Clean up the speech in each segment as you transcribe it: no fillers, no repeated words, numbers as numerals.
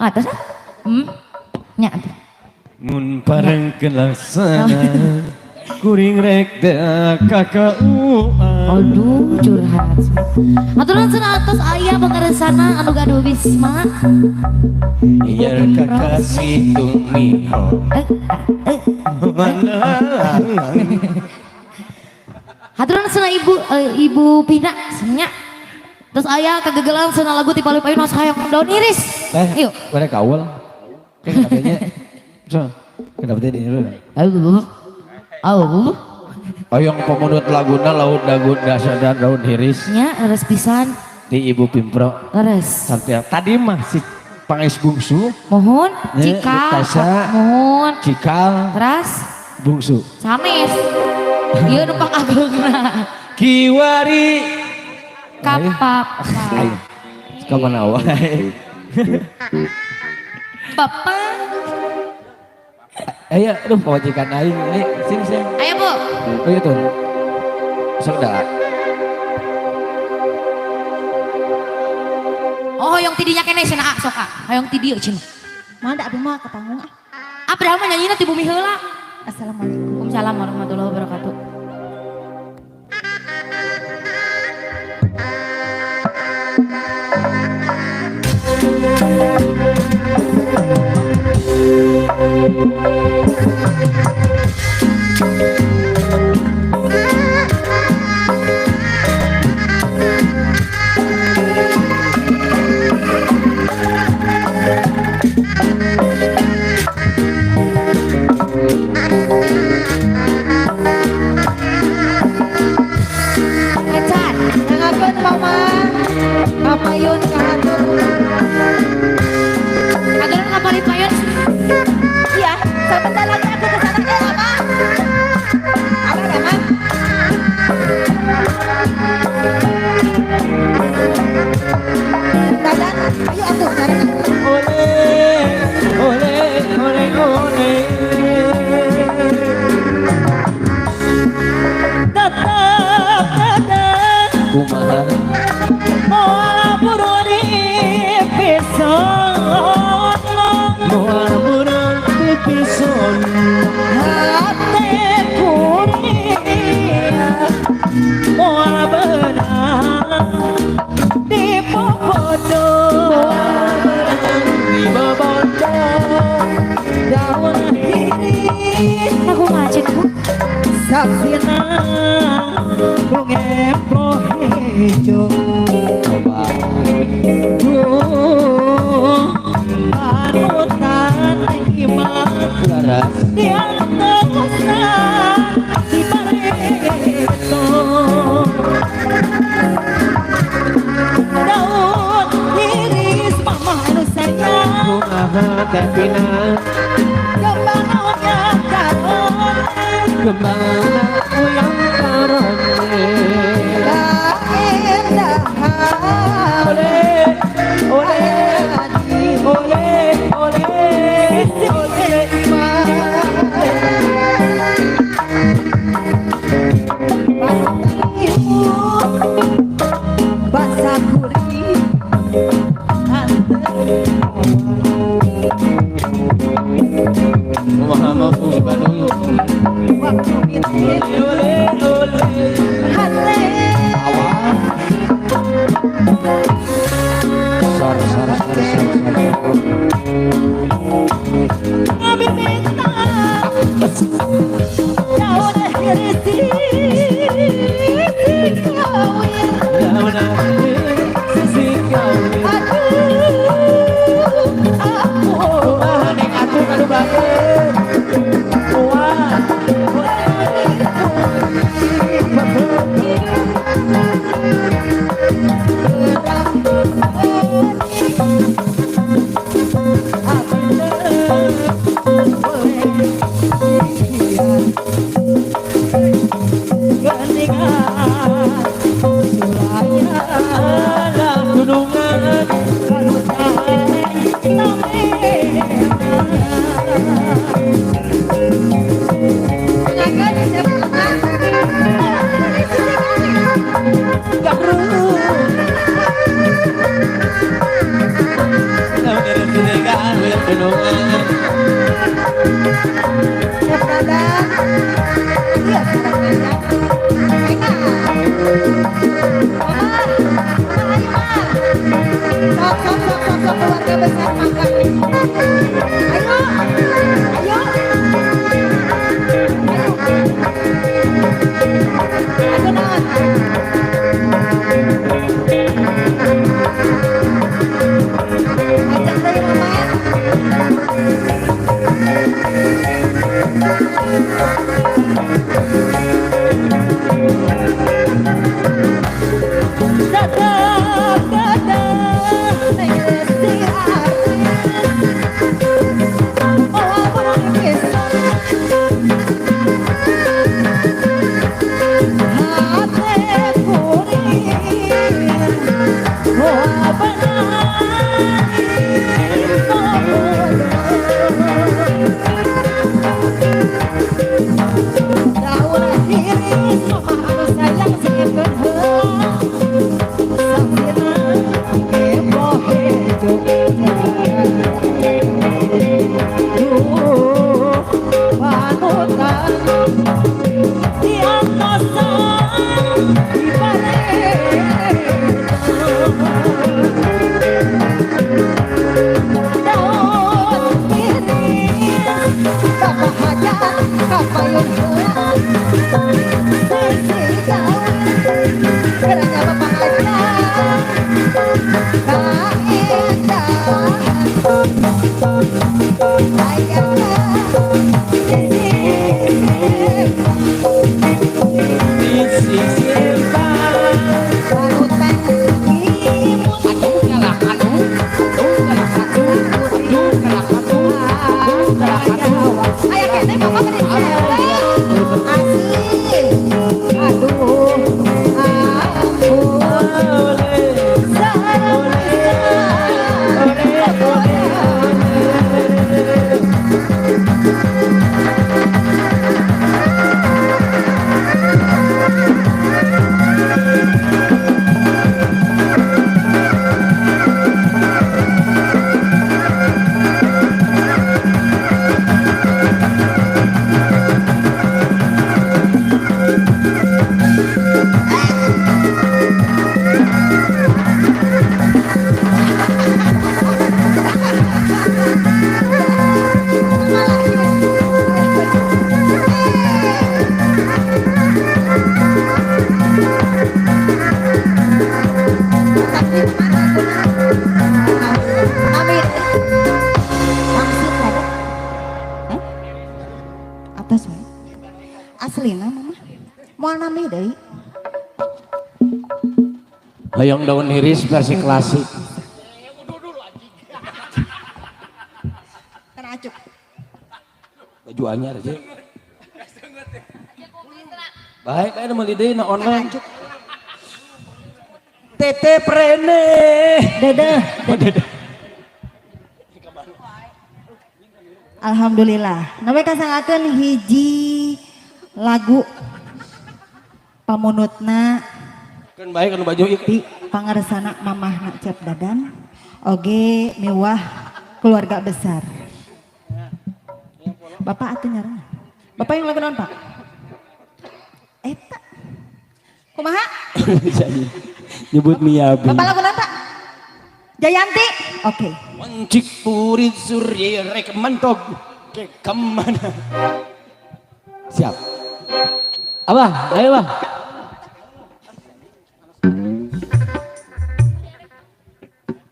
Ada sah? Nya. Mun pareng kelaksana kuring rek da kakauan. Aduh curhat. Aturan cenah atos aya bakaresana anu gaduh Bisma. Iya kakasih tumiho. Aturan cenah ibu Pina semuanya. Terus aya kegagalan cenah lagu ti palu-palu nos hayang daun iris. Yuk. Pada kawal. Kayak katanya. So, kenapa tadi ini? Oyong pemunut laguna laut dagun dasa dan daun iris. Nya leres pisan. Di Ibu Pimpro. Leres. Sampai tadi mah si Pangis Bungsu. Mohon. Cikal. Mohon. Cikal. Teras. Bungsu. Sanes. Iya numpang agungna. Kiwari. Kapap. Kapan awal? Bapak. Ayo, aduh pawajikan aing. Ayo, sini. Ayo Bu. Oh iya tuh. Sok dah. Oh yang tidinya kene cenah sok hayang ti dieu cenah. Manda abdi mah ka panggung ah. Padahal mah nyanyina ti bumi heula. Assalamualaikum. Waalaikumsalam warahmatullahi wabarakatuh. Ecan, nangakeun mama. Kapayun ka atur. Aturan kapalipayun. Iya, sebentar lagi aku ke sana ya, Mama. Apa Mama? Dadan, ayo atuh sekarang. Ole. Tetap. Kumaha. Moal buruni pison. Moal buruni pison. Hati kuning. Moal benang di popodo. Di bobodo. Daun iris. Aku ngajin Bu. Saksina ngepro hejo panutan imah yang tegusan di pareto daun iris mama anu sayang bunga tepina kembang oyang karon kembang oyang karon Muhammad Bandung. Aslina mama moal nami deui Layang Daun Iris versi klasik. kana acuk Baju anyar aja. Baik, ayo meuli deui na online. Tete prene. dedeh Alhamdulillah nawe kasangakeun hiji lagu pamunutna Kan baik kan baju ieu. di pangaresana mamahna Cep Dadan oge miwah keluarga besar. Bapak atuh nyarana. Bapak yang lagu naon, Pak? Eta. Kumaha? Nyebut Miyabi. Bapak lagu naon, Pak? Jayanti. Oke. Wancik purit surya rek mantog ke kemana. Siap. Abah, ayo Bang.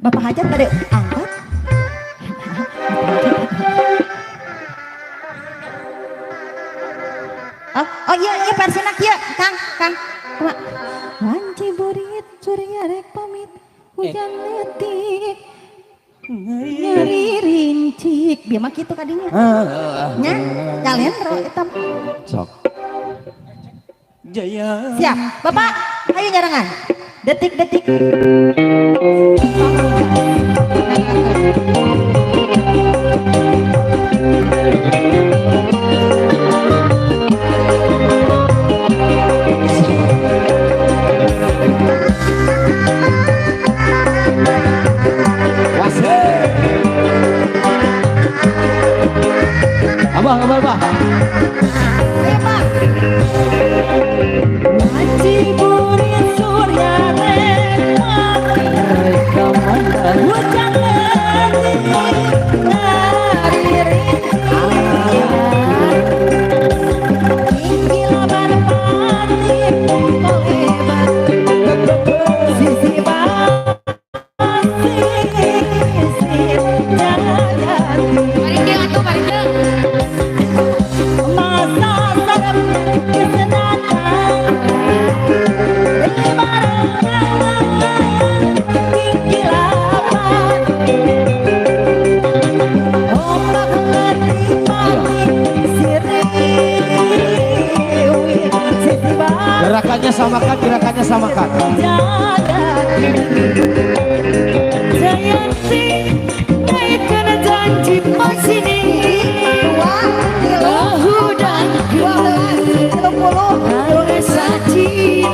Bapak Hajat tadi angkat. Oh iya versina kieu, Kang. Kumaha? Wanci burit surya rek pamit hujan letik. Nyari rincik, biar mah kitu kadinya. Nya, kalian ro hitam. Sok. Jaya. Siap, Bapak, ayo nyarangan. Detik-detik. Abah. Ayo, Pak. Wanci burit surya rek hujan letik nyari rincik. Tinggi laban pati kolebat sisi basi sisi jayati. Paringgil atuh paringgil. Masa sarap kesenangan lebaran tinggi lapan ombak letih pati sirih sisi Gerakannya samakan. Jayanti naikkan janji pasini bahu dan kepala kalau saji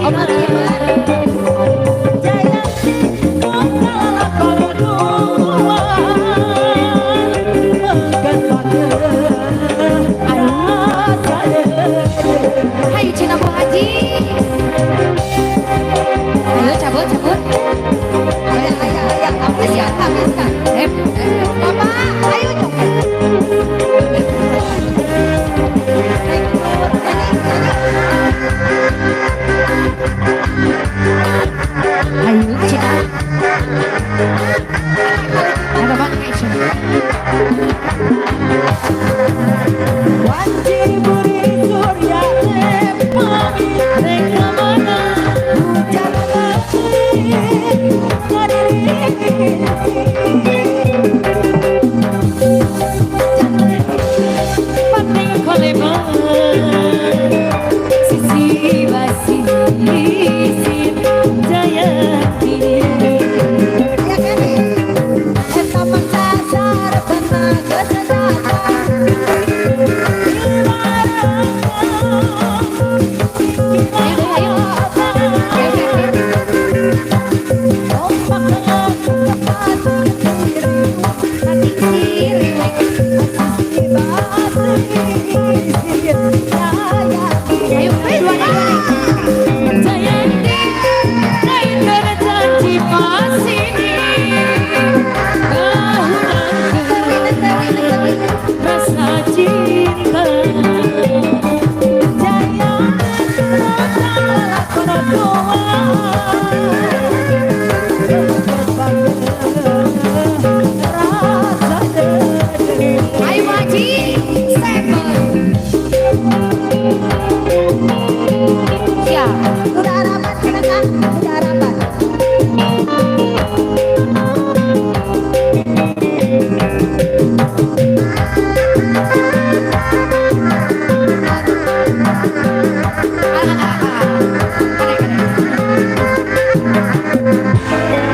Udah harapan.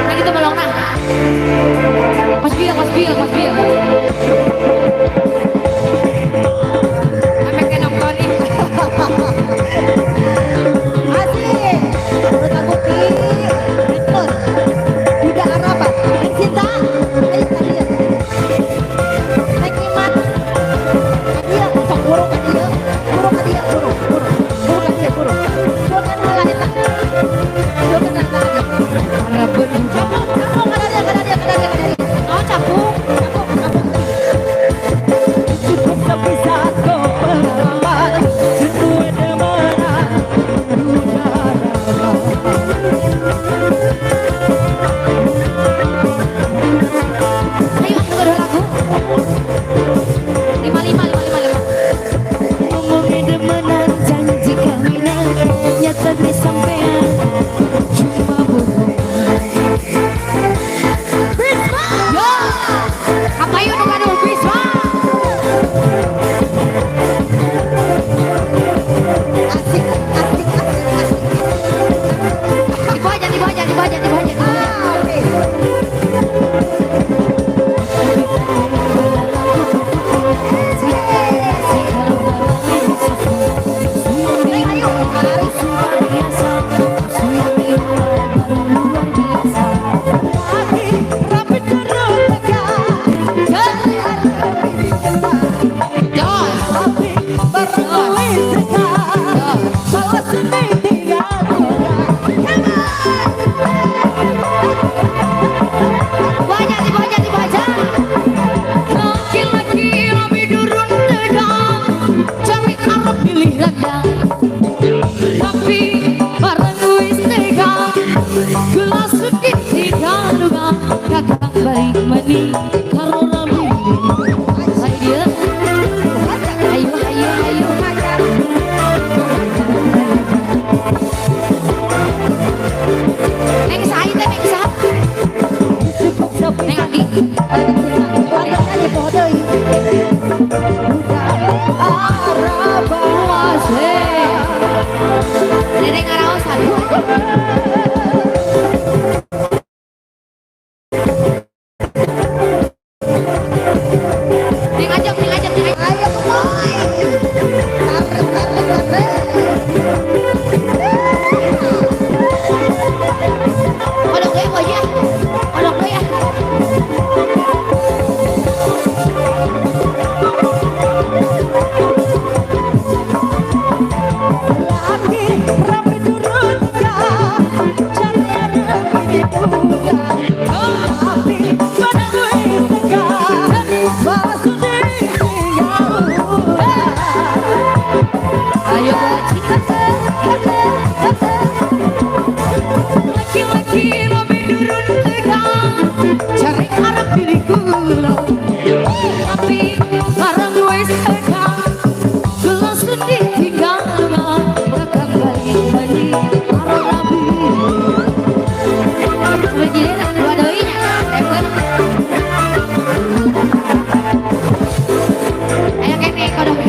Nah gitu melong nah. Mas Bill. Sampai kayak nontonin. Asik. Menurut lagu Ritmos. Udah harapan. Cinta. Ayo kalian. Naik iman. Kadia, sok burung kadia. Burung kadia, burung. Burung kadia, burung. Jangan halah eta. Jangan halah kadia. Harapun Kamu kadadia. oh capung. Cukup sepisah kau pengalaman. Sesuai demenan. Ayo aku kedua lagu. 55. Ngomongin demenan, janji kawinan, nyata disampean, cuma bohong. Yo, apa yuk nu gaduh Bisma? Asik. Dibaca. Oke. Ayo, tapi terus tegak. Jos. Tapi berbuih tegak. Kalau sedih tinggal Dibaca. Laki-laki lebih durun tegang, cari arah pilih rendang. Tapi barang wis tegang, gelas sedikit tidak duga, kakak baik mani karo rabi. Ayo dia, ayo. Neng Said, Neng Sap, Neng Adi. Dede ngaraosan. Ning ajak. Ayo boy. Odok deui poe ya. Odok deui ya. Rapi turun tegak, jangan rapi muda. Tapi berbuih tegak, balas sedih tinggal. Ayo laki-laki lebih durun tegang, cari arah pilih gula. Tapi barang wis tegang, gelas sedih tinggal dengan kakak balik mani arah rabi. Begini nak dua doi nya, ayo kene kodok.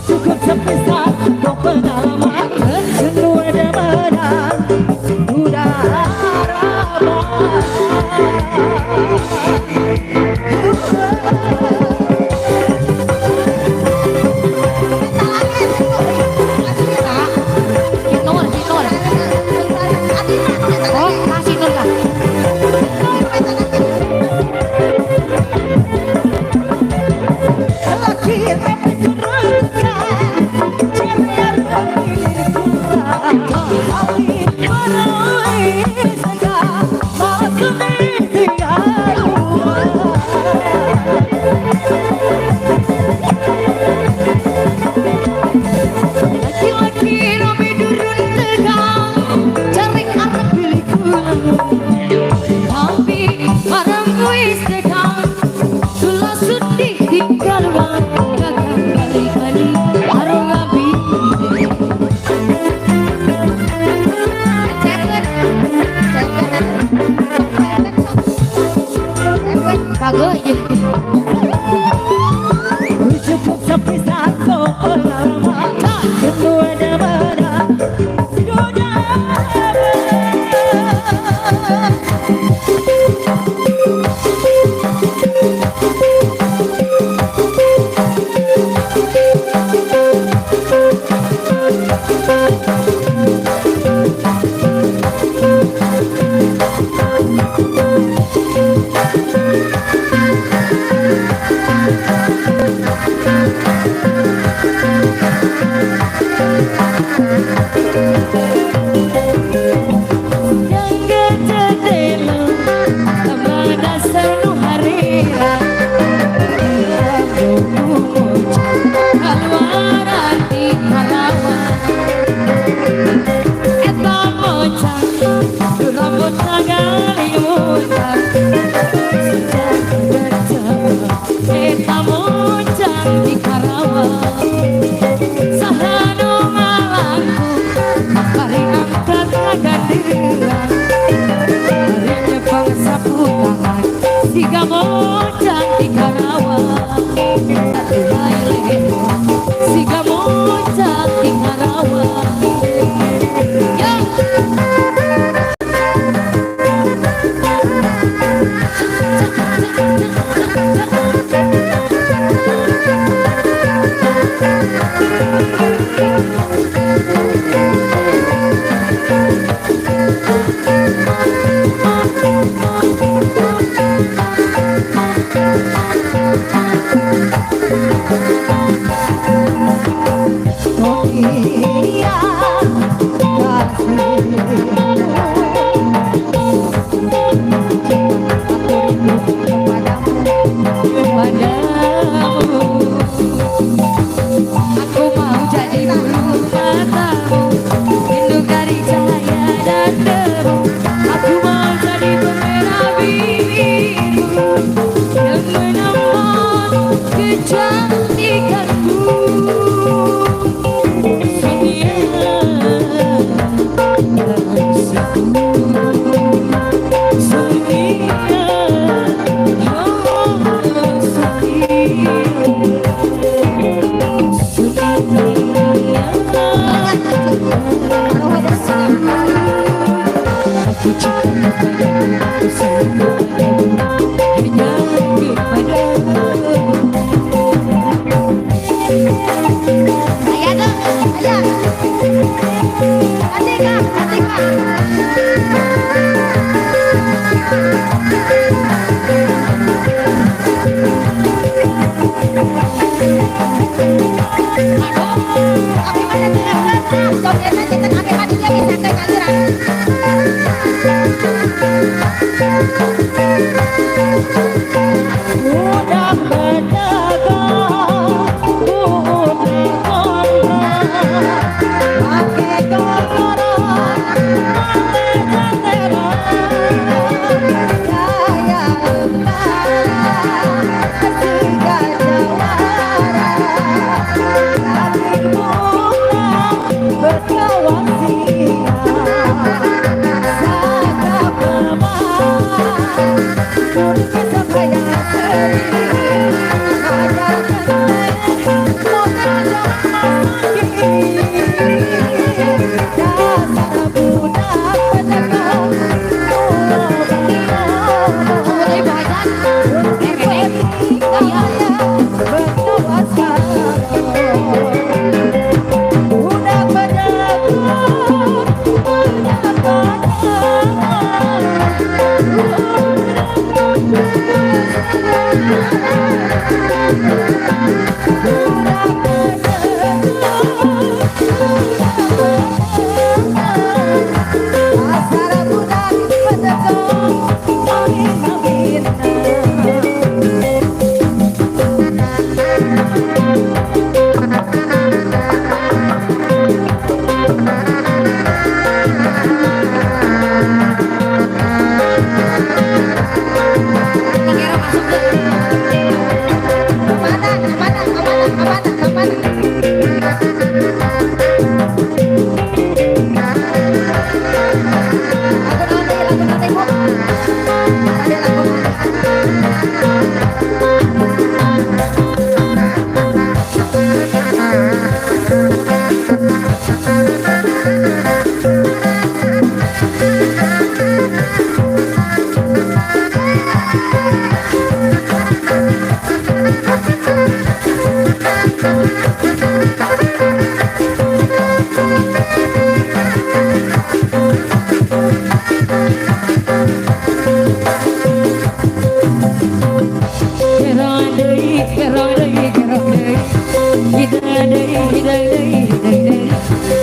Cukup sepisah kau pengalaman, sesuai demenan, udah harapan.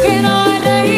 Kita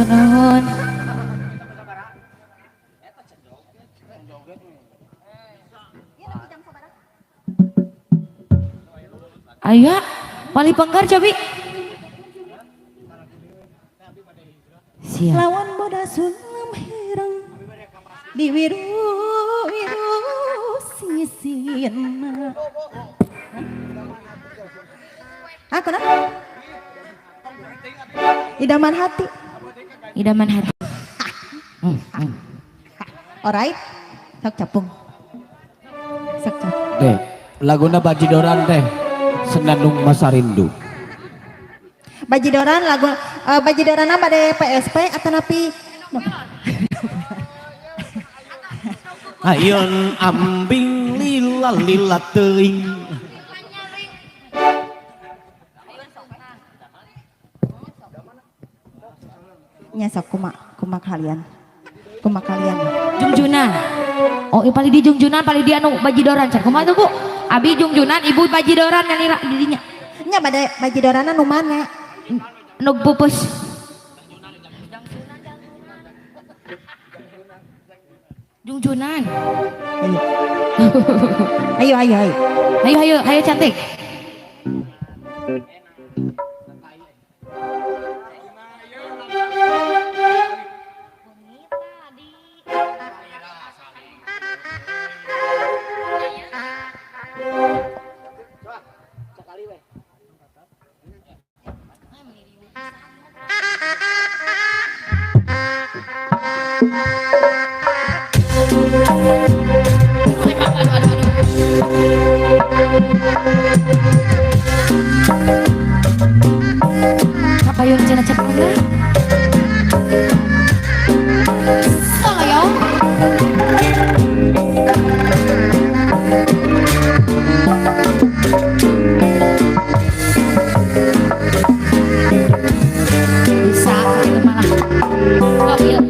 Nuhun. Aya, Pali Penggar Cabi. Siap. Lawan boda sulam hirang di wiru sisina. Ah, kenapa? Idaman hati. Idaman hati. Alright, sok capung. Sok capung. Teh, laguna Bajidoran teh Senandung Masa Rindu. Bajidoran lagu Bajidoran apa deh PSP atau napi? Ayeun ambing lila lila teuing. Nya sok kumak kalian. Kumak kalian. Jungjunan. Oh, pali di Jungjunan, pali di anu Bajidoran. Cak kumaha tuh, Bu? Abi Jungjunan, Ibu Bajidoran yang nira dirinya. Nya bade Bajidorana nu mana? Nu pupus. Jungjunan. Ayo ayo ayo. Ayo ayo ayo cantik. Apa yang cina cepat enggak? Sayang. Bisa kita malah. Oh iya.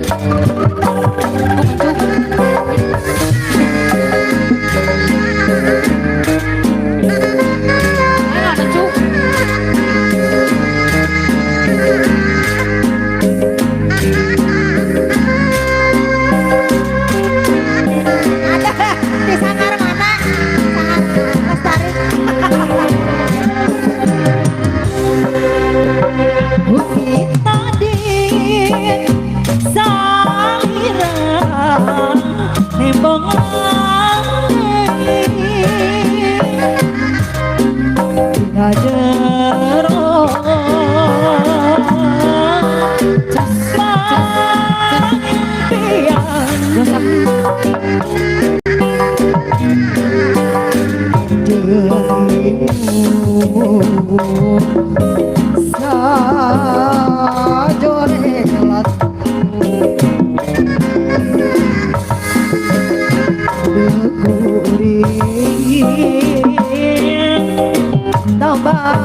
Tambah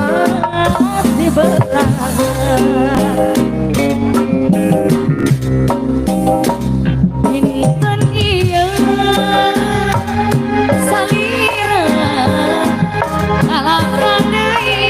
di belakang ini kan iya salira alam randai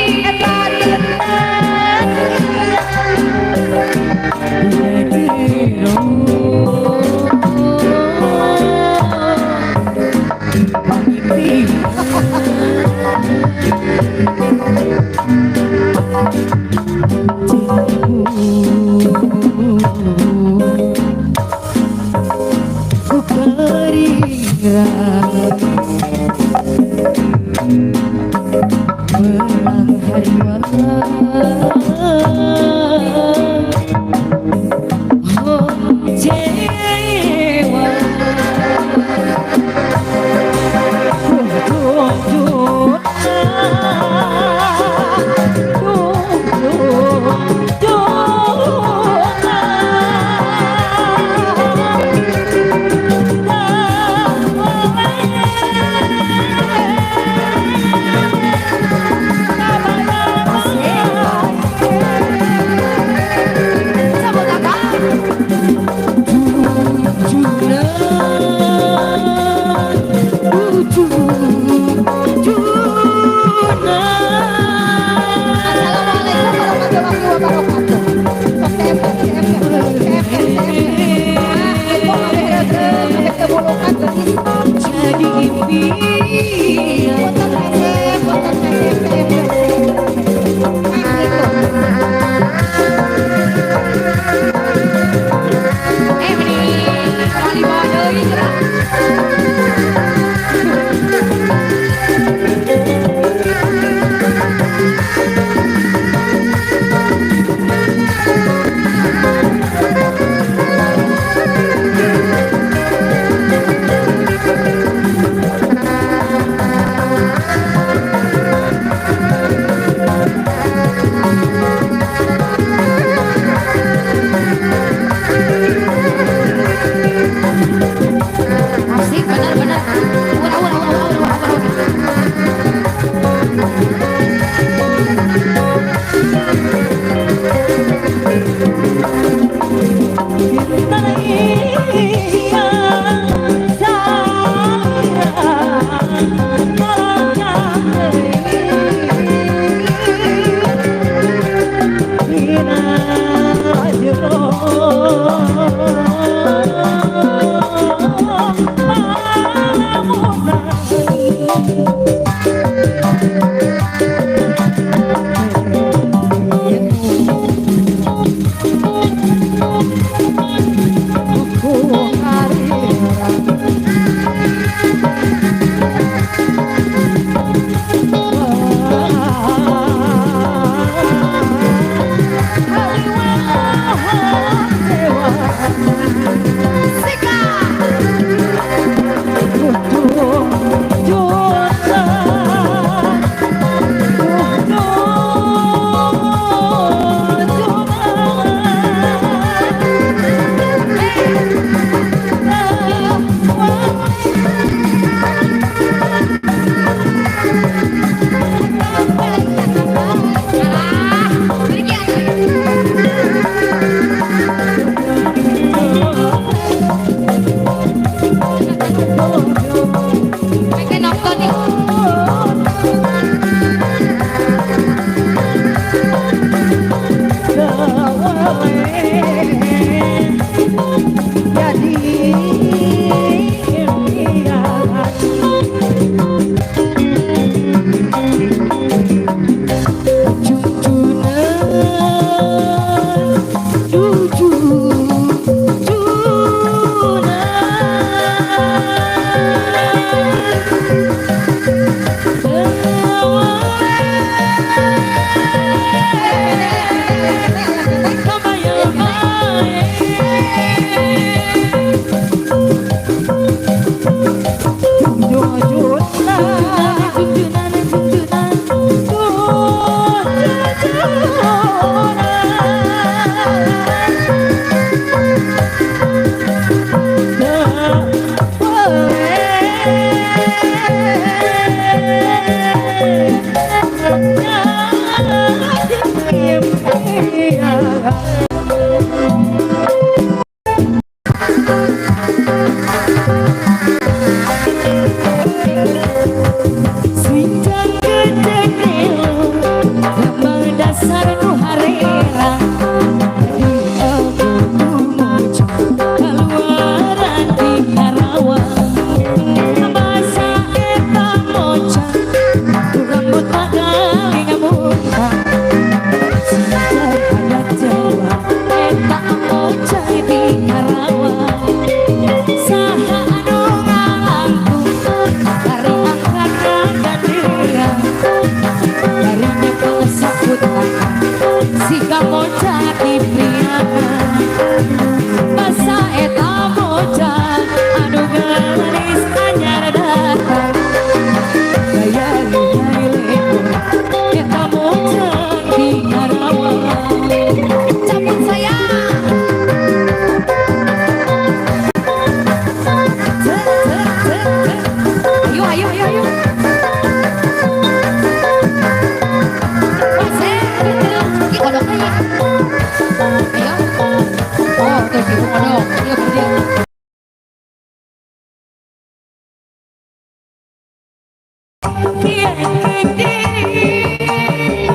pian diri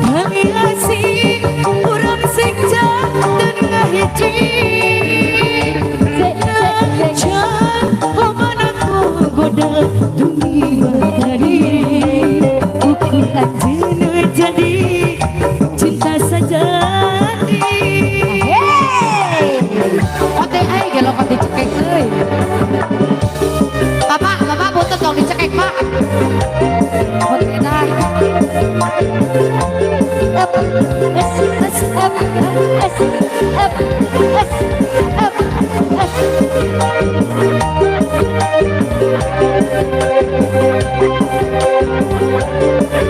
kami asih urang sing janten ngahiji najan pamanaku goda demi diri ukur anjeun jadi cinta sejati. Oke ai gelo kan dicekek euy. Bapak butuh tong dicekek, Pak. Oke dah.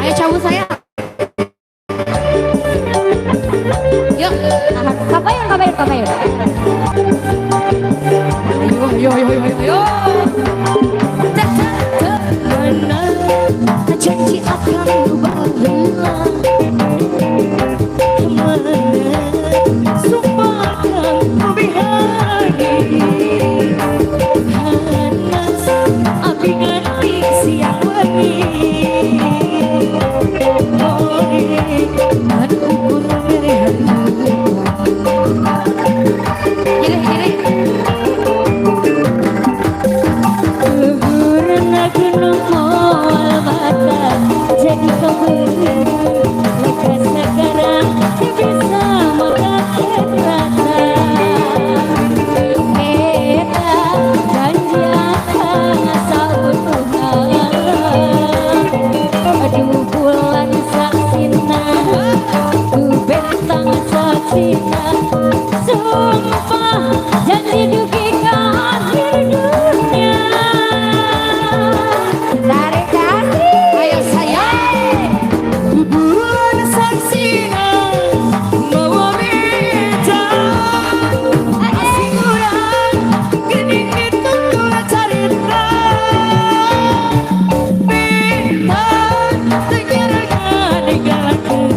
Ayo cabut saya. Yuk, kapayun. Ayo. Mana janji akan bahagia mana sumpah akan kubihari panas api nganti siang wengi ori dan ukur merehan Kiri. karena gunung moal bata jadi kembali lekas sekarang bisa mengangkat rata kita janji akan sahut Tuhan aduh bulan saksina bentang saksina sumpah janji dugi akhir dunia. Tarik kasih. Ayo saya. Bulan saksina mau beda asing urang gening ditunggu carita bintang tenyerangan ninggalkeun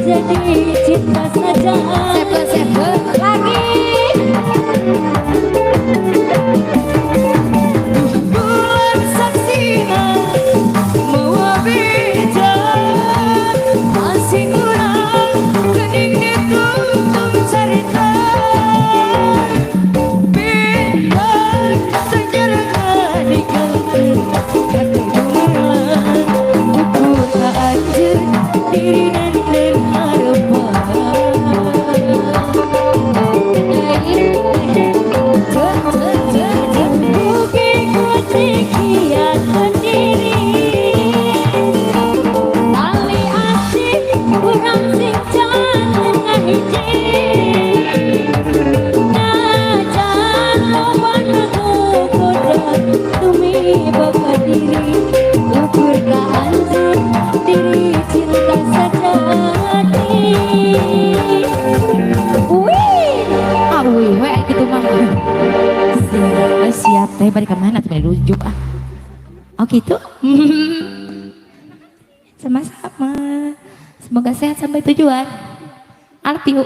hati cinta saja lagi bulan saksina mau beda masih kurang kening ditutup cerita beda sejarah diganti hati bulan ukur tak anjir diri dan harapan mungkin ku sekian sendiri tali asik kurang sing jangan hiji najan loban aku kodam tumi baka diri ukur ka anjur diri cinta sejati. Wih, gitu mah. Siap, teh balik kemana tuh rujuk ah. Oh gitu. Sama-sama. Semoga sehat sampai tujuan. I love you.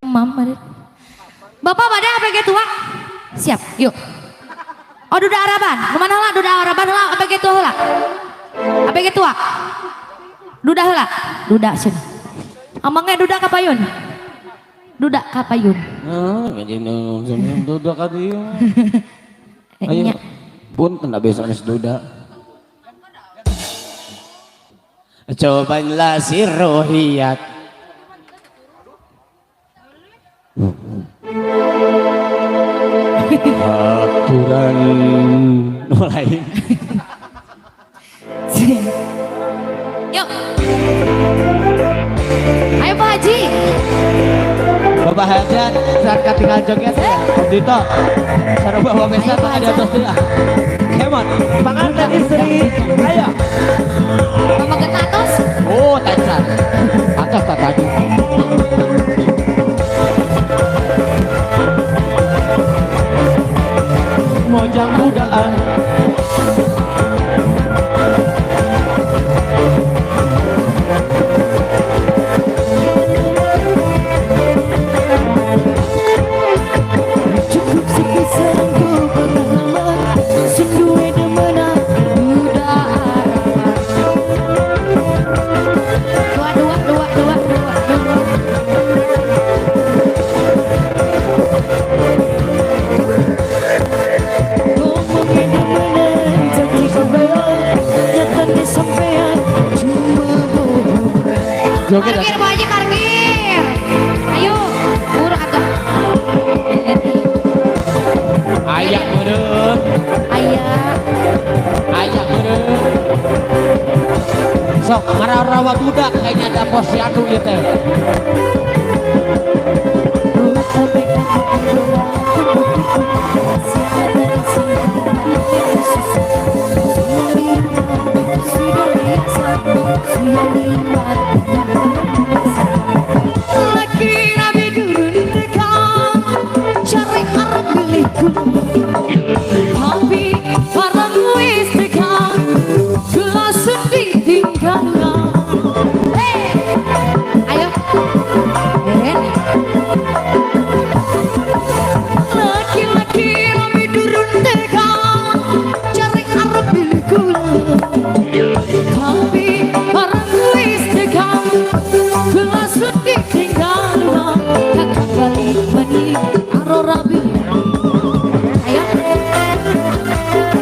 Mama. Bapak pada APG tua? Siap, yuk. Oh duda Araban, kemana lah duda Araban lah APG tua lah. APG tua. Duda lah, duda sini. Amangnya duda kapayun. Duda kapayun. Duda ka dieu. Ayo. Pun tanda besoknya duda. Cobalah si rohiyat. Aturan mulai. Yuk. Ayo Pak Haji. Bapak Hajan saat tinggal joget ya. Dito. Sareng bawa besan ada tos dia. Kemon, panganten istri. Ayo. Mama getatos. Oh, tacan. Atas tadi. Mojang budaan. Cukup sekisan ku pengalaman Sendue demena Dua. Ngomongin demena janji sampean Nyatanya sampean cuma bohong Joget Parkir Bu Haji parkir. Ayo, urang atuh. ayak meureun. Ayah. Ayak meureun. Sok ngarawa budak kayaknya ada posyandu ieu teh. Laki nabi durun tekan cari arep pilihku tapi barang wis tekan gelas sedih tinggal Ayo. laki-laki nabi durun tekan cari arep pilihku tapi barang wis tekan gelas sedih tinggal kakak balik mani aro rabi Ayo.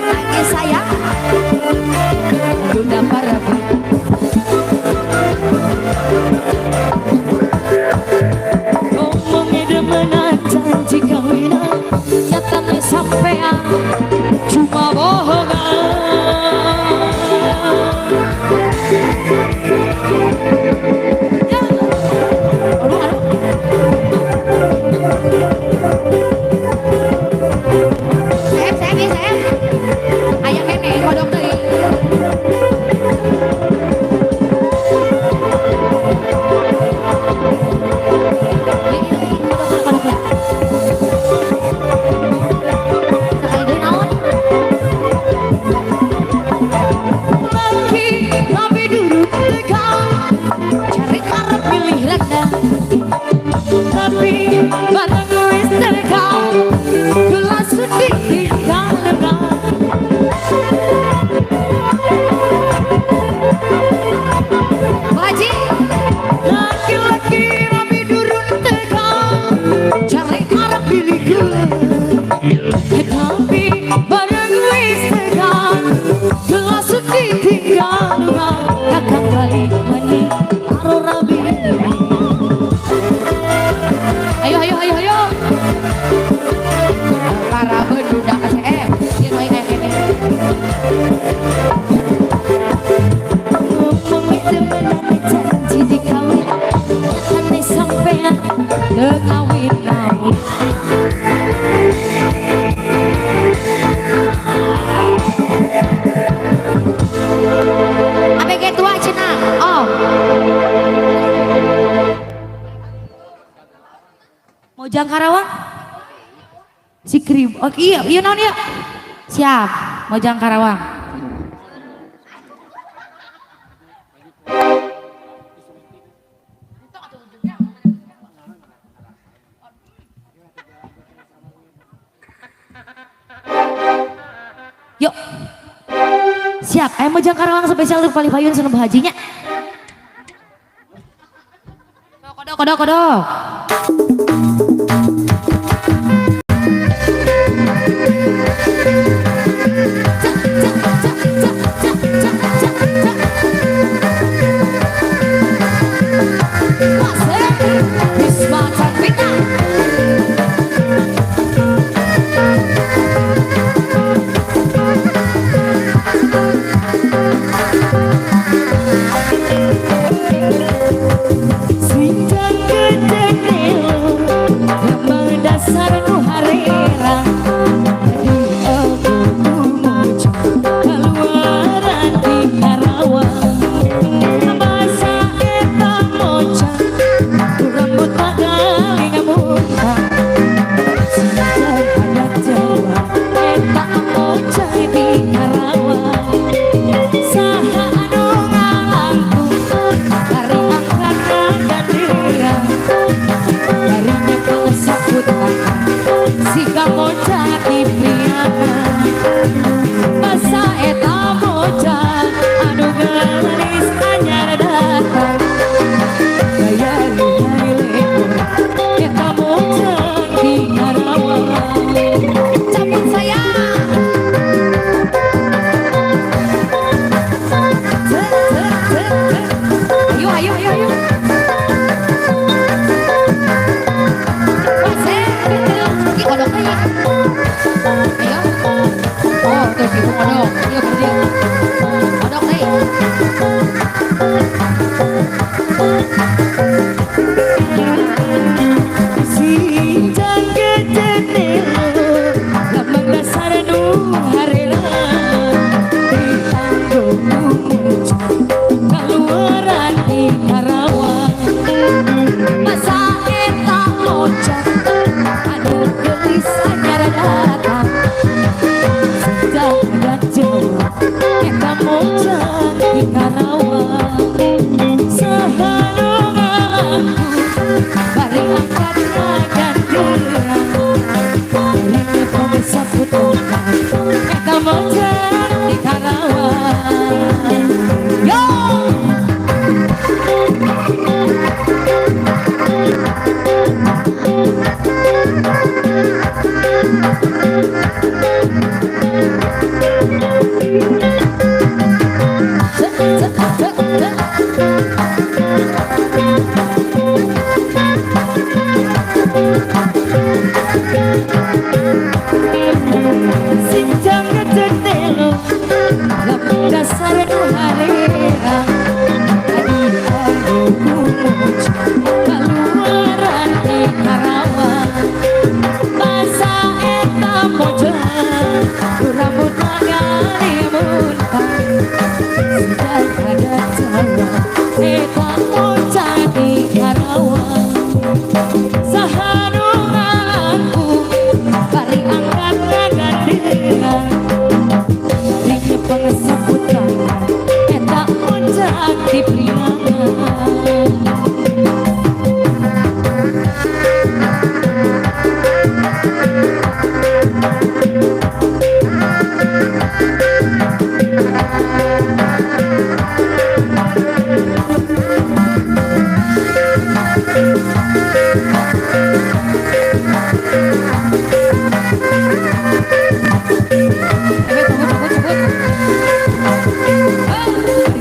Lagi sayang. Duda parabi. ngomongin demenan janji kawinan nyatanya sampean cuma bohongan Saya. Ayah kene kodok deui. laki tapi duduk tekan cari arep pilih rada tapi barang wis tekan gelas sedih tinggal Bu Haji. laki-laki tapi durun tekan cari arep pilih gula tapi barang wis tekan gelas sedih tinggal kakak balik mani aro rabi Ayo. Para bedudak saya. Ieu mah kayak kene. ngomongin demenan janji dikawin nyatanya sampean dekawin lagi ABG tua cenah. Oh. Mojang Karawang. Si Krib. Oke, iya naon ya? Siap. Mojang Karawang. Yuk. Siap. Ayo Mojang Karawang spesial untuk Pali Payun Sunan Hajinya. Kodok. Sing dan gedeng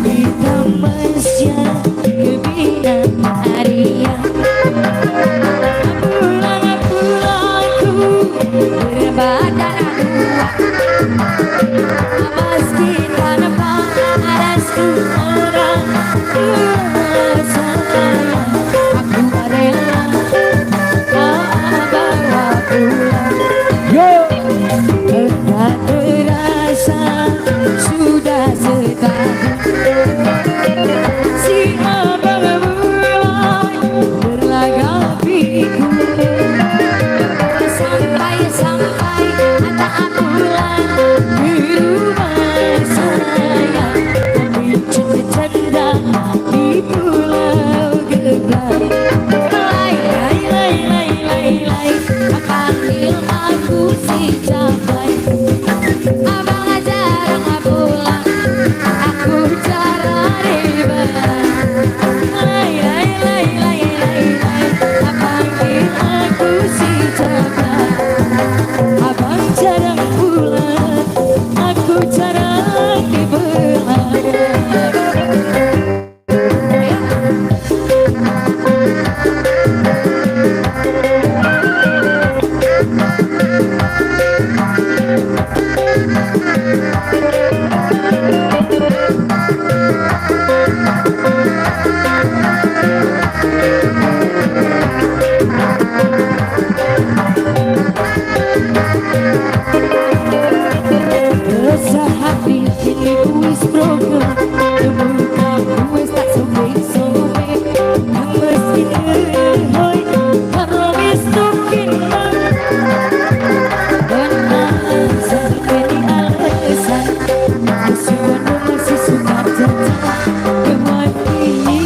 Kita mesya kebina Maria. Pulangku berbadan dua. Meski tanpa harasku orang sayang, aku rela bawa pulang. Tak terasa sudah setahun si abang mulai berlagak pikir. Sampai tak pulang ke rumah saya, bercanda di pulau Gebang. Lay, panggil aku si capai. Abang jarang pulang, aku jarang ribet. Lay, panggil aku si capai. Abang jarang pulang, aku jarang ribet. Resah hati kini kuis broken, muka kuis tak sobek-sobek. Meski terhoi terobis tukin dan alasan ini alasan masih suka cerita kemana ini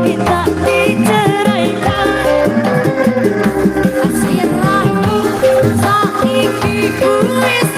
kita diceraikan. Asirahku saiki kuis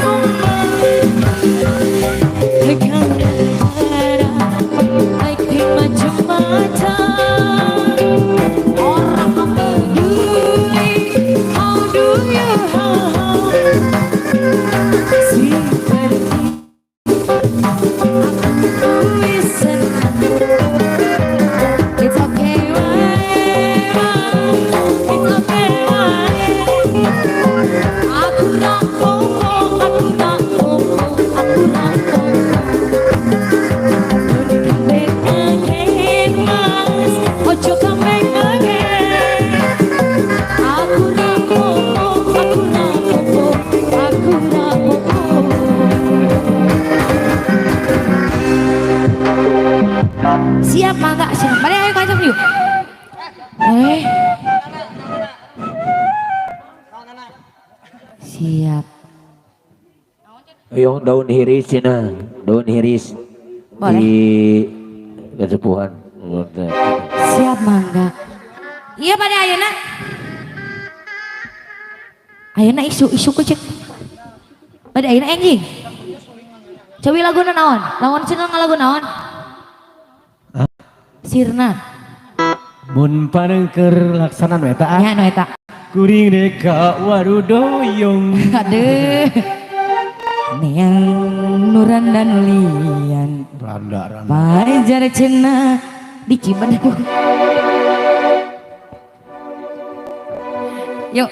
siap mangga siap. Mari ayo kacang yuk. Siap. Yung daun hiris cina, daun hiris Boleh. di kesepuhan. Siap mangga. Iya pada ayeuna. Ayeuna isu kucek. Pada ayeuna enjing. Cobi lagu naon? Lawan cina ngalagu naon? Sirna. Mun panengker laksanan eta Ya no eta. kuring deka warudoyong. Aduh. Neang nuran dan lian. Randa. Pajar cenah di Cibadak. Yuk.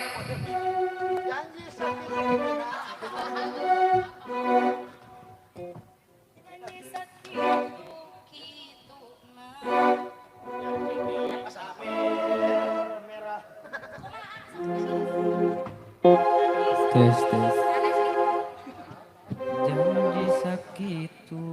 Tes. Janji sakitu.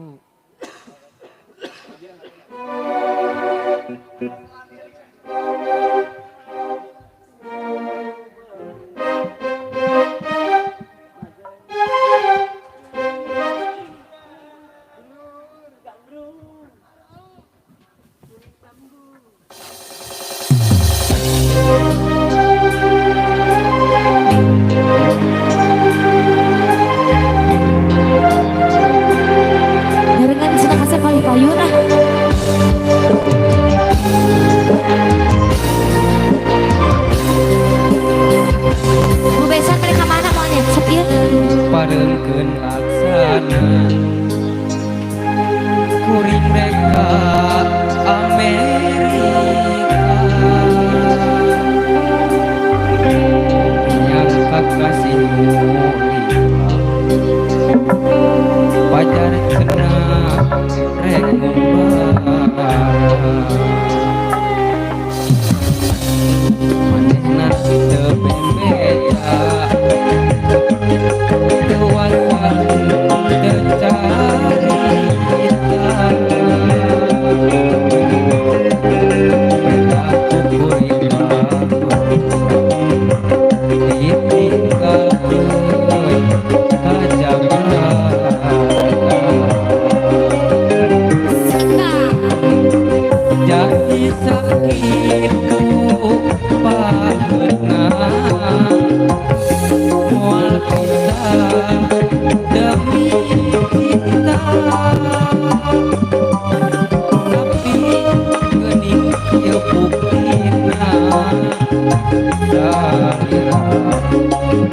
salira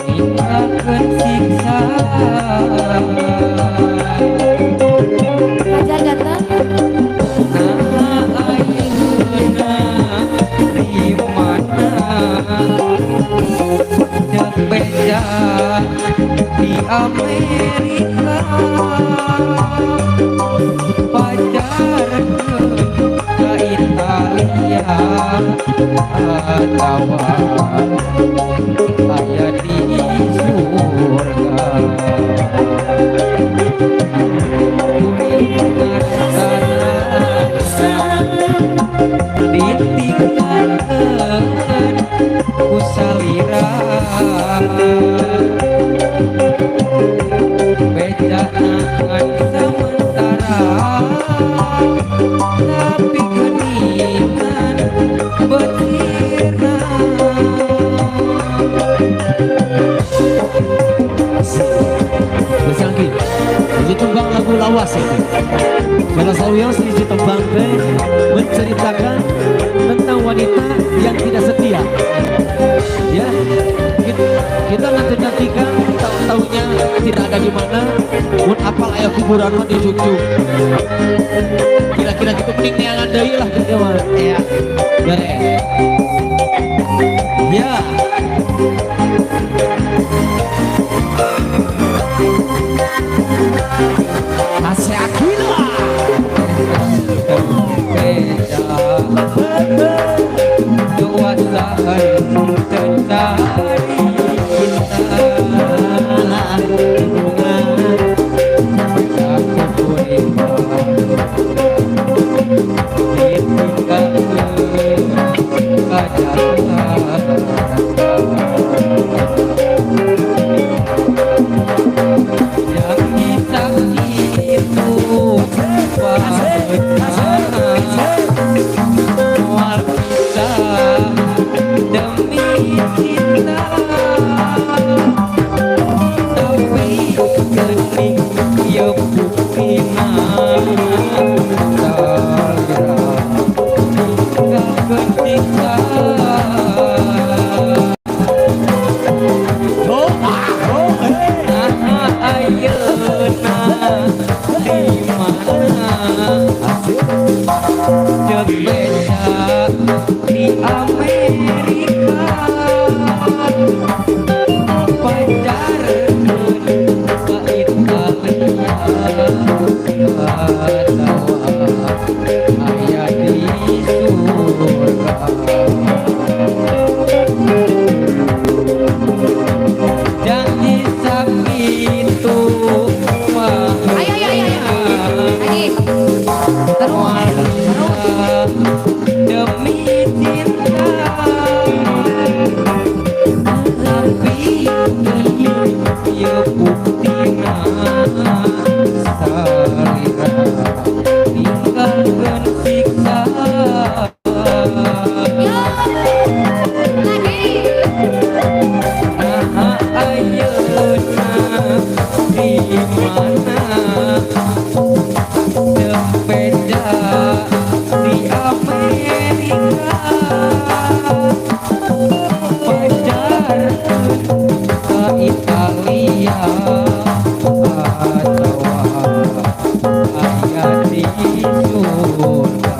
ninggalkeun siksa. Fajar ganteng. Nah ayeuna di mana jeung beja di Amerika pacaran ke Italia atawa aya di surga. Ditinggalkeun ku salira bedaan sementara tapi geuningan betina. Bisa lagi, hiji tembang lagu lawas itu. Salah sawios hiji tembang teh menceritakan tentang wanita yang tidak setia. Ya, kita nanti-nantikan tahu-tahunya tidak ada di mana. Mun apal aya kuburan mah di jujuk. Kira-kira gitu mending neangan deui lah gitu mah. Ya. Beres. Ya. Asya Akila Beda kuasaan mencari cinta. Aku beriman ditinggalkeun kajatan. Yang kita itu wanita demi cinta, tapi gening ya buktina salira ninggalkeun siksa. Ayeuna di mana jeung beja di Amerika pacaran ke Italia atawa aya di surga. Janji sakitu mah Lagi. Terus. demi cinta, tapi ya buktina salira ninggalkeun siksa. Ayeuna di mana jeung beja di Amerika pacaran ke Italia atawa aya di surga.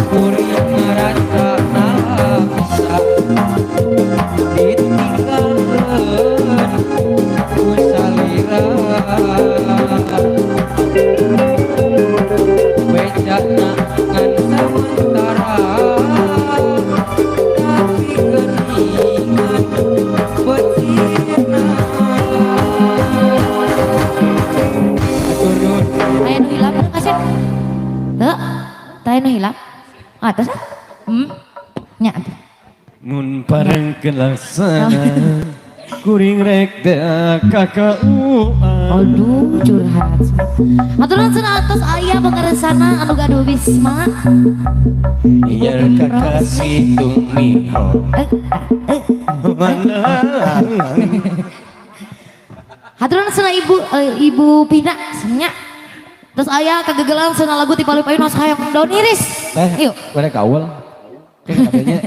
Kuring ngarasa nalaksa ditinggalkeun ku salira bedana ngan sementara tapi geuningan betina. Atur nuhun. Aya nu hilap teu kasep? Teu. Teu aya nu hilap. Atas ah. Nya atuh. mun parengkeun laksana kuring rek teu kakauan. Aduh curhat. Aturan cenah atos aya pengeresana anu gaduh Bisma. Biar kakasih tumiho Aturan cenah ibu Pina sebenarnya Terus ayah kegegelan sana lagu tipa lupain mas hayang daun iris. Yuk. Boleh kawal. Katanya.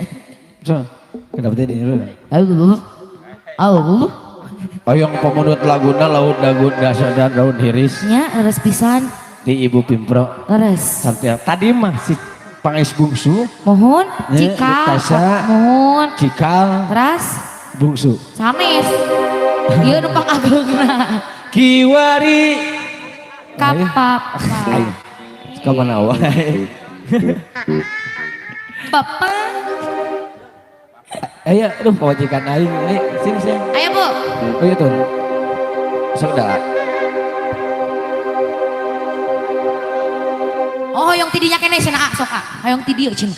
So, kenapa tadi ini? Ayo. Oyong pemunut laguna laut dagun dasa dan daun iris Nya leres pisan. di Ibu Pimpro. Leres. Sampai tadi mah si Pangis Bungsu, Mohon. Nya, Cikal. Tasya. Mohon. Cikal, Teras. Bungsu. Samis. Iya numpang agungna. Kiwari. Kapap. Kapan awal? Bapak. Ayo, aduh pawajikan aing. Ayo, sini. Ayo bu. Oh iya tuh. Sudah. Oh yang tidinya kene cenah sok hayang tidieu cenah.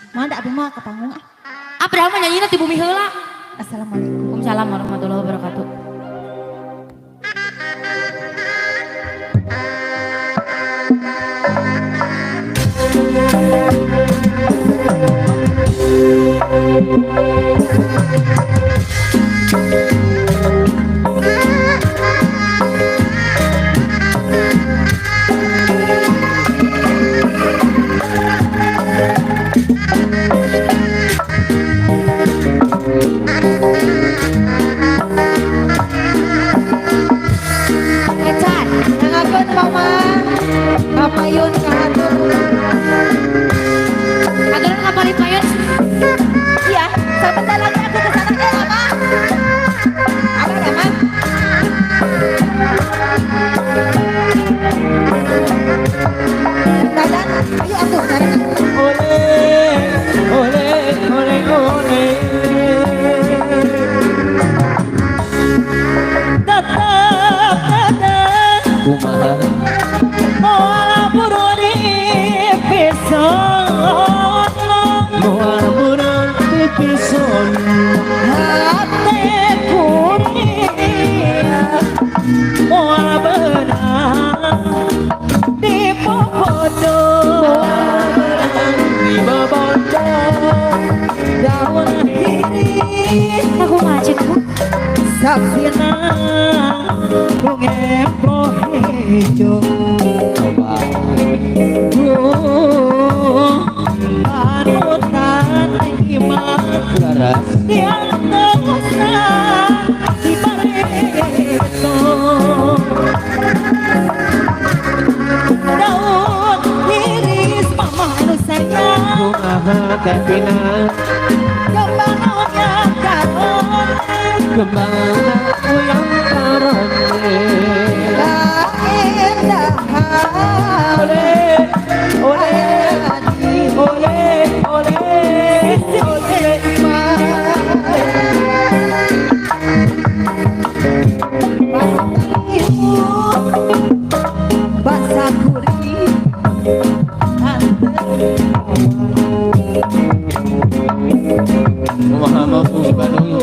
Mana abdi mah ke panggung ah. Padahal mah nyanyina ti bumi heula. Assalamualaikum. Waalaikumsalam warahmatullahi wabarakatuh. Ecan, nangakeun mama. Kapayun kahatur. Ageun kapali payun. Iya, sebentar lagi aku ke sana ya, Mama. Apa Mama? Dadan, ayo atuh dadan. Ole. Kumaha? Moal burung di pison. Hati kuning, Moal benang di popodo. Di bobodo. daun diri, Aku ngajak bu. saksina, bungepo hijau. Panutan iman Laras. yang terusan di pareto. Daun iris mama nu sayang, Kumaha kapina. kembangnya karon, Kembang uyang karone. keindahan. Basah gurih, Kumaha mampu di Bandung.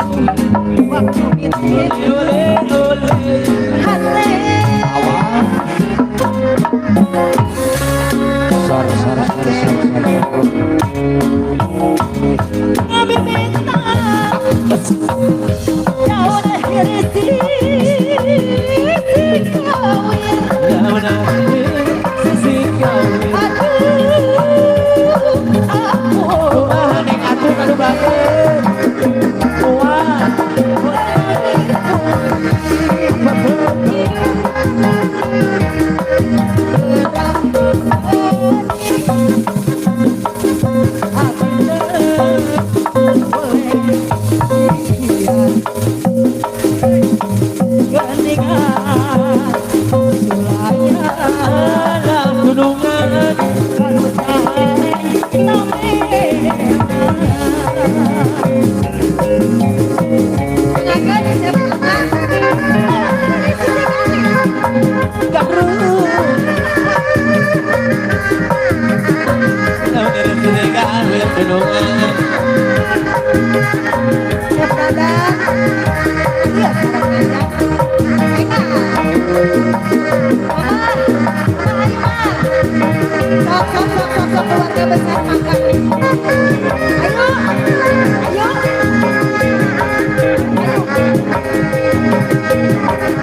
waktu itu hati. Sar. Kami minta daun iris kawin. Daun sisi kawin. Aduh, aku Kumaha ning atuh kanu banget. Kumaha. Gunungan. Keluarga besar makan. Ayo, ayo.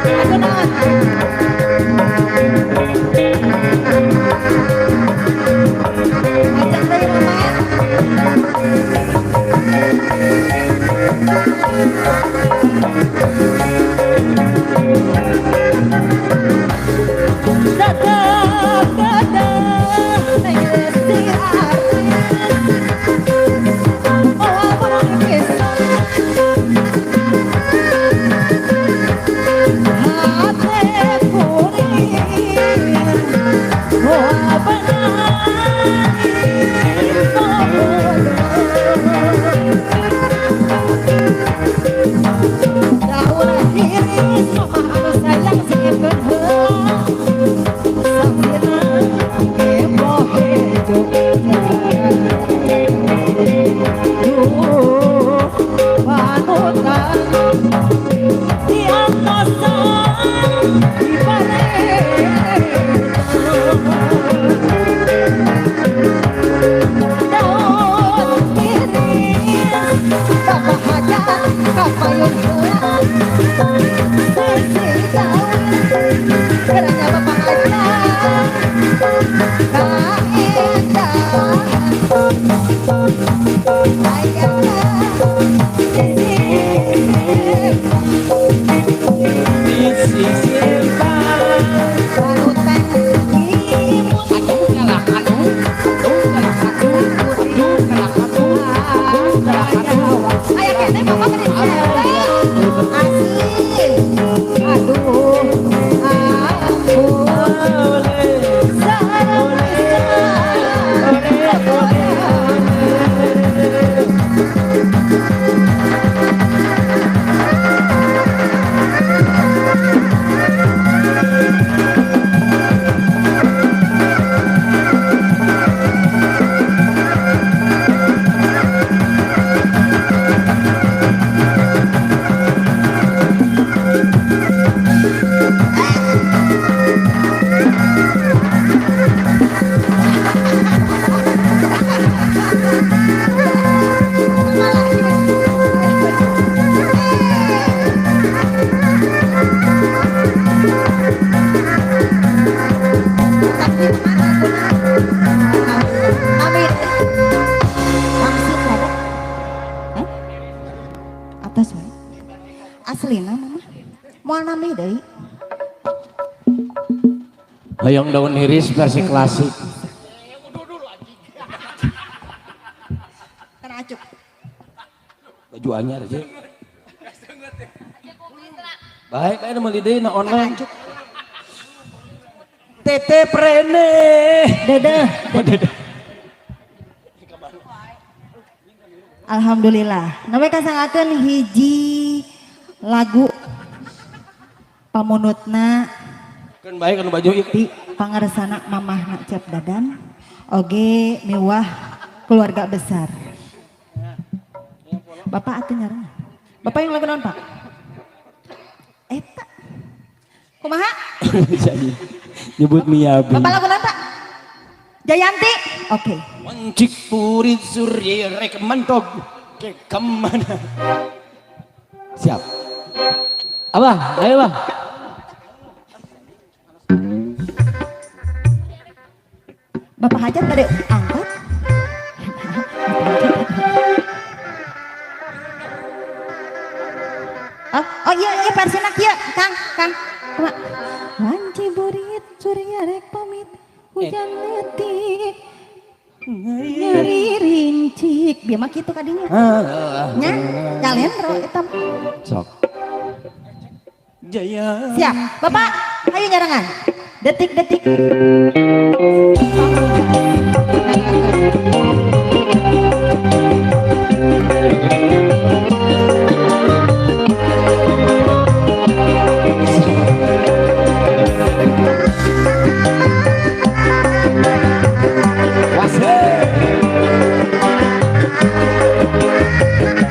Ayo naon? Di sisi Ayo kene mama asli. Aduh, ampun. Amin. Maksud ada? Hah? Atas wae. Aslina mama. Moal nami deui. Hayang daun iris versi klasik. Kana acuk. Baju anyar aja. Baik, ayo meli deui na online. Tete prene. Dedeh. Alhamdulillah. Nawe kasangakeun hiji lagu pamunutna Kan baik kan baju ieu. di pangaresana mamahna Cep Dadan oge miwah keluarga besar. Bapak atuh nyaran. Bapak yang lagu naon, Pak? Eta. Kumaha? Jadi nyebut Miyabi. Bapak lagu naon, Pak? Jayanti. Oke. Wancik purit surya rek mantog ke kemana? Siap. Abah, ayo bang. Bapak hajat tadi angkat. Oh iya versina kieu, Kang. Kumaha? Wanci burit surya rek pamit hujan letik nyari rincik biar mah kitu kadinya nya kalian ro eta Sok. Jaya. siap Bapak ayo nyarangan detik-detik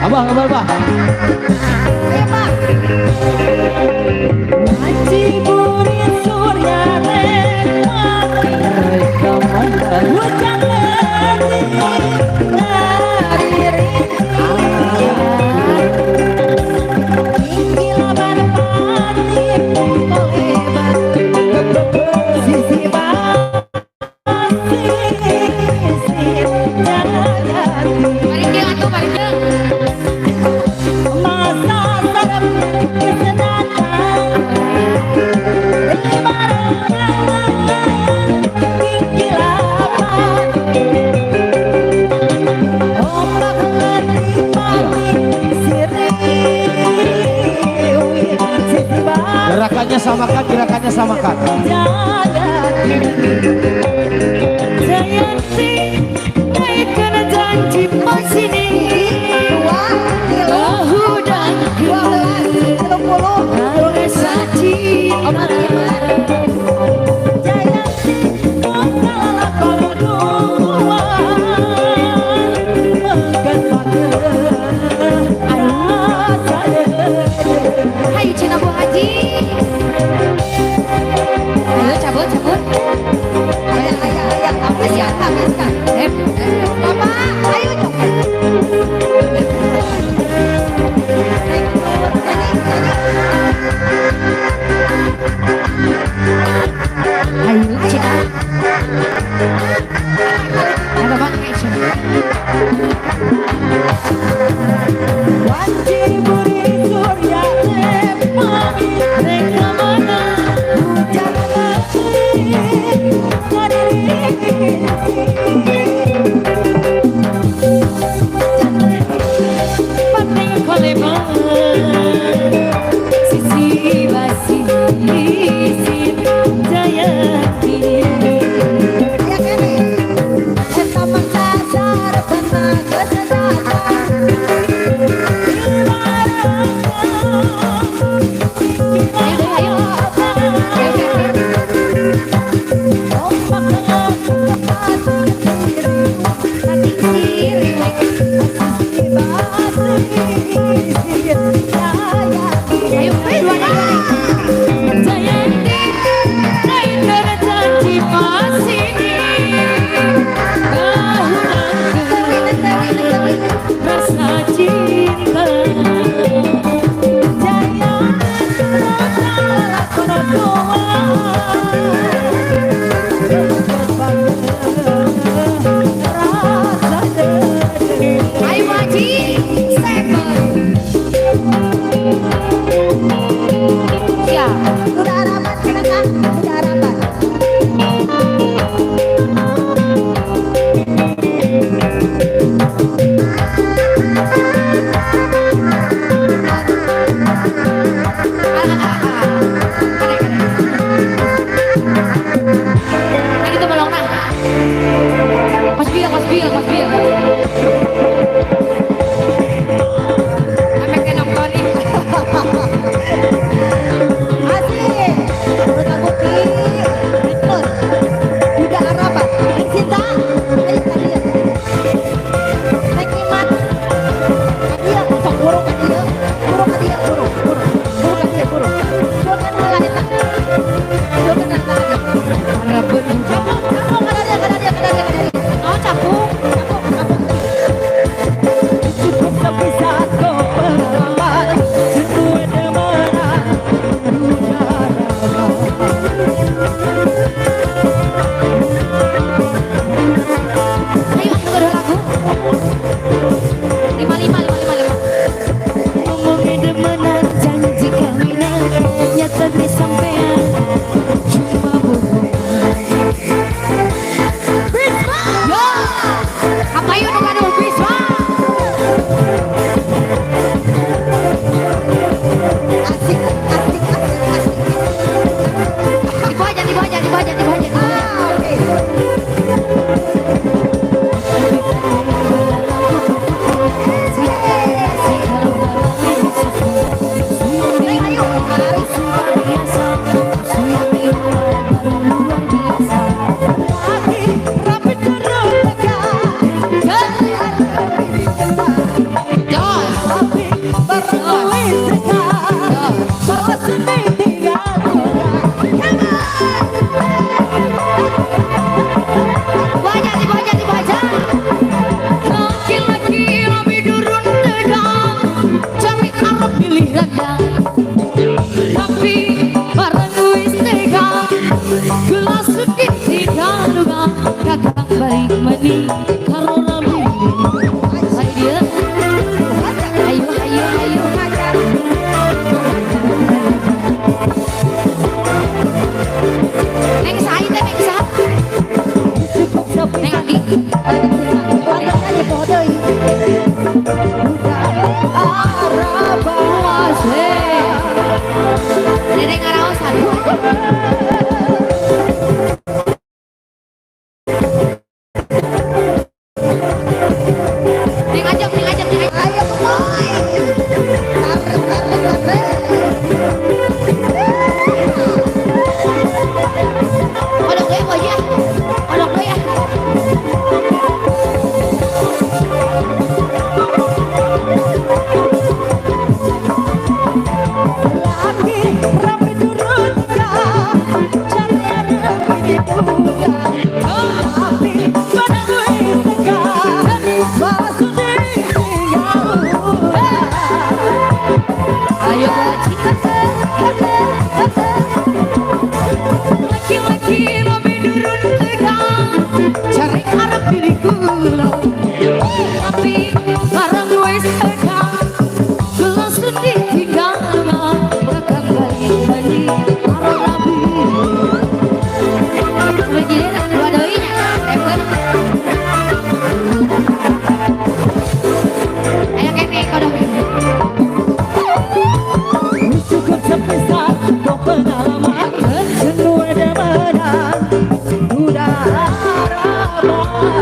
Abah. ayo Pak wanci burit surya rek pamit hujan letik nyari rincik tinggi laban panik kolebat sisi basi sisi jagati Parikil atuh parikil. masa sarap kesenangan barengan tinggi lapan ombak letih panik sirih sisi Gerakannya samakan. jagati Jayanti naikkan janji pasini bahu dan kalau saji Jayanti kalah perempuan makan Hayu Cina Bu Haji. Ayo cabut. ayo Wanci buri surya pamit reka mana hujan letih Penting koleman sisi basi isi Jayanti. ya kene eta mengasar tenaga senjata Ayo, Jayanti, Rainer janji masini rasa cinta. Ayo Haji, Seven. Ya, Udah harapan kenapa? Udah harapan. ini tuh belum nah. Mas Bill. Sampai ke nontonin. Asik. Menurut aku Ritmus. Udah harapan. Cinta. Ayo kalian. Naik iman. Kalian sok burung kalian. Burung kalian burung. Burung kalian burung. Jangan halah eta. Jangan halah. Rebut. Kamu kada dia. Oh, capung. Cukup sepisah kau pertama sesuai demaran Ayo, aku ada lagu. 55. ngomongin demaran janji kawinan nyata disampean cuma bohong. Yo, apa yuk dengan Bisma? Asik. Dibawa aja. Oke. Ayo, rapi turun tegak. Jos. Tapi berkulit tegak. Berseni tinggal. Dibawa aja. Laki-laki lebih durun tegang, cari arah pilihannya. Tapi barang wis tegang, gelas sedikit tidak duga, kakak baik mani karena bini. Ayo. Neng Said. Neng Adi. Dede ngaraosan. Ngajak. Ayo boy. Odok gue ya. Rapi turun tegak. Jangan rapi juga. Tapi berkulit tegak. Berseni tinggal. Ayo laki-laki lebih durun tegang, cari arah diriku. sepi barang gue sedang gelas sedih tinggal dengan bakal balik para nabi begini dua doinya ayo kene kodok Cukup sepisah kau pengalaman jenuh ada menang udah harapan